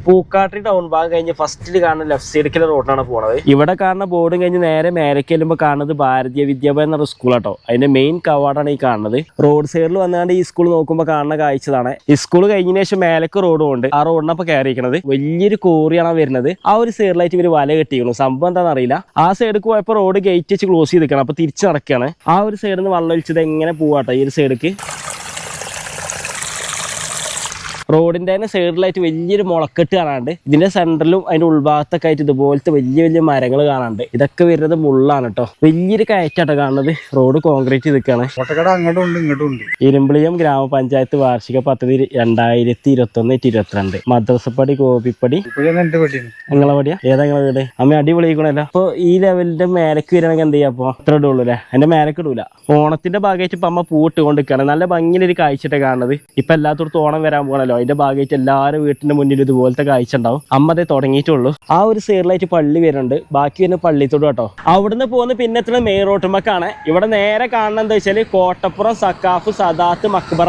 Pookatti town ഭാഗം കഴിഞ്ഞ് ഫസ്റ്റിൽ കാണുന്ന ലെഫ്റ്റ് സൈഡിലെ റോഡിനാണ് പോണത്. ഇവിടെ കാണുന്ന ബോർഡും കഴിഞ്ഞ് നേരെ മേലേക്ക് ചെല്ലുമ്പോൾ കാണുന്നത് ഭാരതീയ വിദ്യാഭ്യാസം എന്ന സ്കൂളാട്ടോ. അതിന്റെ മെയിൻ കവാടാണ് ഈ കാണുന്നത്. റോഡ് സൈഡിൽ വന്നാണ്ട് ഈ സ്കൂൾ നോക്കുമ്പോൾ കാണുന്ന കാഴ്ചതാണ്. ഈ സ്കൂൾ കഴിഞ്ഞതിന് ശേഷം മേലേക്ക് റോഡും ഉണ്ട്. ആ റോഡിനപ്പൊ കയറിയിരിക്കുന്നത് വലിയൊരു കോറിയാണ് വരുന്നത്. ആ ഒരു സൈഡിലായിട്ട് ഇവര് വല കെട്ടിയിരിക്കുന്നു. സംഭവം എന്താണെന്ന് അറിയില്ല. ആ സൈഡിൽ പോയപ്പോൾ റോഡ് ഗേറ്റ് വെച്ച് ക്ലോസ് ചെയ്തിരിക്കണം. അപ്പൊ തിരിച്ചു നടക്കുകയാണ്. ആ ഒരു സൈഡിൽ നിന്ന് വെള്ളം ഒലിച്ചത് എങ്ങനെ പോവാട്ടോ ഈ ഒരു സൈഡിലേക്ക്. റോഡിന്റെ തന്നെ സൈഡിലായിട്ട് വലിയൊരു മുളക്കെട്ട് കാണാണ്ട്. ഇതിന്റെ സെന്ററിലും അതിന്റെ ഉൾഭാഗത്തൊക്കെ ആയിട്ട് ഇതുപോലത്തെ വലിയ വലിയ മരങ്ങൾ കാണാണ്ട്. ഇതൊക്കെ വരുന്നത് മുള്ളാണ് കേട്ടോ. വലിയൊരു കയറ്റാട്ടോ കാണുന്നത്. റോഡ് കോൺക്രീറ്റ് ചെയ്തിരിക്കുകയാണ്. ഇരുമ്പിളിയം ഗ്രാമപഞ്ചായത്ത് വാർഷിക പദ്ധതി 2021-22 മദ്രസപ്പടി കോപ്പിപ്പടി. നിങ്ങളെ പടിയാ? ഏതാ നിങ്ങളെ വീട്? അമ്മ അടിപൊളിക്കണല്ലോ. അപ്പൊ ഈ ലെവലിന്റെ മേലക്ക് വരണമെങ്കിൽ എന്ത് ചെയ്യാ? അപ്പൊ അത്ര ഇടുള്ളൂ അല്ലേ? എന്റെ മേലക്ക് ഇടൂല. ഓണത്തിന്റെ ഭാഗമായിട്ട് ഇപ്പൊ അമ്മ പൂട്ടുകൊണ്ടിരിക്കുകയാണ്. നല്ല ഭംഗിയിലൊരു കാഴ്ചയായിട്ട് കാണുന്നത്. ഇപ്പൊ എല്ലാത്തോടത്തും ഓണം വരാൻ പോകണല്ലോ. അതിന്റെ ഭാഗമായിട്ട് എല്ലാവരും വീട്ടിന്റെ മുന്നിൽ ഇതുപോലത്തെ കാഴ്ച ഉണ്ടാവും. അമ്മ അതേ തുടങ്ങിയിട്ടുള്ളൂ. ആ ഒരു സൈഡിലായിട്ട് പള്ളി വരുന്നുണ്ട്. ബാക്കി വരുന്ന പള്ളിത്തോട് കേട്ടോ. അവിടുന്ന് പോകുന്ന പിന്നെ എത്തുന്ന മെയിൻ റോട്ടുമ്മക്കാണ്. ഇവിടെ നേരെ കാണുന്നത് എന്താ വെച്ചാൽ കോട്ടപ്പുറം സക്കാഫ് സദാത്ത് മക്ബറ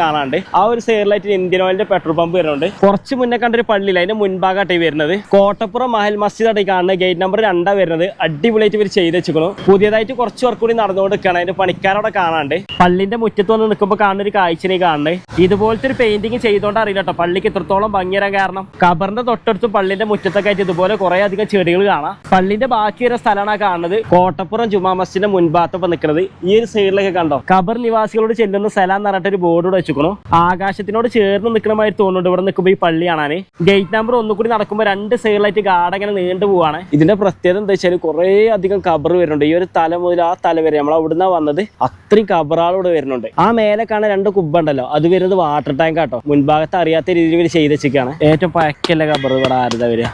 കാണാണ്ട്. ആ ഒരു സൈഡിലായിട്ട് ഇന്ത്യൻ ഓയിലിന്റെ പെട്രോൾ പമ്പ് വരുന്നുണ്ട്. കുറച്ച് മുന്നേ കണ്ടൊരു പള്ളിയിൽ അതിന്റെ മുൻഭാഗമായിട്ട് വരുന്നത്. കോട്ടപ്പുറം മഹൽ മസ്ജിദ് ആയിട്ട് കാണുന്നത്. ഗേറ്റ് നമ്പർ 2 വരുന്നത്. അടിപൊളിയായിട്ട് ഇവർ ചെയ്ത് വെച്ചിരിക്കുന്നു. പുതിയതായിട്ട് കുറച്ച് വർക്ക് കൂടി നടന്നുകൊണ്ടിരിക്കുകയാണ്. അതിന്റെ പണിക്കാരവിടെ കാണാണ്ട്. പള്ളിന്റെ മുറ്റത്ത് വന്ന് നിൽക്കുമ്പോൾ കാണുന്ന ഒരു കാഴ്ചനെ കാണുന്നത്. ഇതുപോലത്തെ ഒരു പെയിന്റിങ് ചെയ്തോണ്ട് അറിയില്ല കേട്ടോ പള്ളിക്ക് ഇത്രത്തോളം ഭംഗി വരാൻ കാരണം. ഖബറിന്റെ തൊട്ടടുത്ത് പള്ളിന്റെ മുറ്റത്തൊക്കെ ആയിട്ട് ഇതുപോലെ കുറെ അധികം ചെടികൾ കാണാം. പള്ളിന്റെ ബാക്കി വരുന്ന സ്ഥലമാണ് കാണുന്നത്. കോട്ടപ്പുറം ജുമാ മസ്ജിദിന്റെ മുൻഭാഗത്തൊപ്പം നിൽക്കുന്നത്. ഈ ഒരു സൈഡിലൊക്കെ കണ്ടോ ഖബർ നിവാസികളോട് ചെല്ലുന്ന സ്ഥലം എന്ന് പറഞ്ഞിട്ട് ഒരു ബോർഡ് വെച്ചിരിക്കുന്നു. ആകാശത്തിനോട് ചേർന്ന് നിൽക്കണമായി തോന്നുന്നുണ്ട് ഇവിടെ നിൽക്കുമ്പോൾ ഈ പള്ളി കാണാൻ. ഗേറ്റ് നമ്പർ 1 കൂടി നടക്കുമ്പോൾ 2 സൈഡിലായിട്ട് ഗാർഡ് ഇങ്ങനെ നീണ്ടു പോവാണ്. ഇതിന്റെ പ്രത്യേകത എന്താ വെച്ചാൽ കുറെ അധികം ഖബർ വരുന്നുണ്ട്. ഈ ഒരു തല മുതൽ ആ തല വരെ നമ്മൾ അവിടുന്ന് വന്നത് അത്രയും ഖബറാളോട് വരുന്നുണ്ട്. ആ മേലെ കാണാൻ 2 കുബ്ബ ഉണ്ടല്ലോ. അത് വരുന്നത് വാട്ടർ ടാങ്ക് ആട്ടോ. മുൻഭാഗത്ത് അറിയാത്ത രീതിയിൽ ചെയ്ത് വെച്ചിരിക്കുകയാണ്. ഏറ്റവും പഴക്കല്ല ഖബർ ഇവിടെ ആരുതാ വരിക?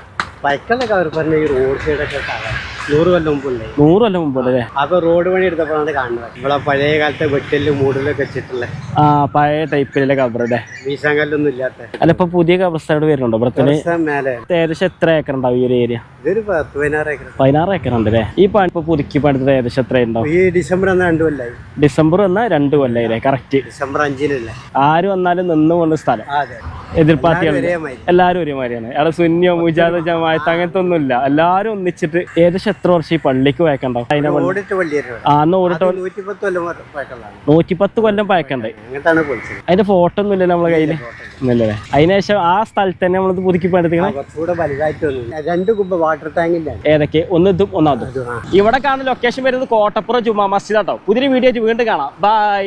പഴക്കല്ല ഖബർ പറഞ്ഞ ഈ റോഡ് സൈഡൊക്കെ 100 കൊല്ലം മുമ്പുണ്ട്. 100 കൊല്ലം മുമ്പല്ലേ? അപ്പൊ റോഡ് പണി എടുത്തപ്പോഴാണ് കാണുന്നത്. ഇവിടെ പഴയ കാലത്തെ വെട്ടലും മൂടലൊക്കെ വെച്ചിട്ടുള്ള പഴയ ടൈപ്പിലെ ഖബർ അല്ലേ? വീശാങ്കല്ലൊന്നും ഇല്ലാത്ത. അല്ല ഇപ്പൊ പുതിയ ഖബർസ്ഥാനോട് വരുന്നുണ്ടോ ഇവിടെ? മേലെ ഏകദേശം എത്ര ഏക്കർ ഉണ്ടാവും ഈ ഒരു ഏരിയ? ഇതൊരു 16 ഏക്കർ. 16 ഏക്കർ ഉണ്ട് അല്ലേ? ഈ പണി ഇപ്പൊ പുതുക്കി പണിത് ഏകദേശം എത്ര ഉണ്ടാവും? ഈ ഡിസംബർ 2 കൊല്ലായി. ഡിസംബർ 2 കൊല്ലായില്ലേ? കറക്റ്റ് ഡിസംബർ 5-നല്ലേ? ആര് വന്നാലും നിന്ന് കൊണ്ട് സ്ഥലം. എതിർപ്പാർട്ടികൾ എല്ലാരും ഒരുമാതിരിയാണ്. അവിടെ സുന്നിയോ മുജാദോ ജമാഅത്ത് അങ്ങനത്തെ ഒന്നുമില്ല. എല്ലാരും ഒന്നിച്ചിട്ട്. ഏകദേശം എത്ര വർഷം ഈ പള്ളിക്ക് പഴക്കണ്ടാവും? 110 കൊല്ലം പഴക്കണ്ടേ? അതിന്റെ ഫോട്ടോ ഒന്നും ഇല്ലല്ലോ നമ്മളെ കയ്യില്? ഒന്നുമില്ലല്ലേ? അതിനുശേഷം ആ സ്ഥലത്ത് തന്നെ നമ്മളത് പുതുക്കി പണിതിങ്ങനെ. 2 കുബ്ബ വാട്ടർ ടാങ്കിന്റെ. ഏതൊക്കെ? ഒന്ന് ഇതും ഒന്നാമതും. ഇവിടെ കാണുന്ന ലൊക്കേഷൻ വരുന്നത് കോട്ടപ്പുറം ജുമാ മസ്ജിദ് ആട്ടോ. പുതിയൊരു വീഡിയോ വീണ്ടും കാണാം. ബൈ.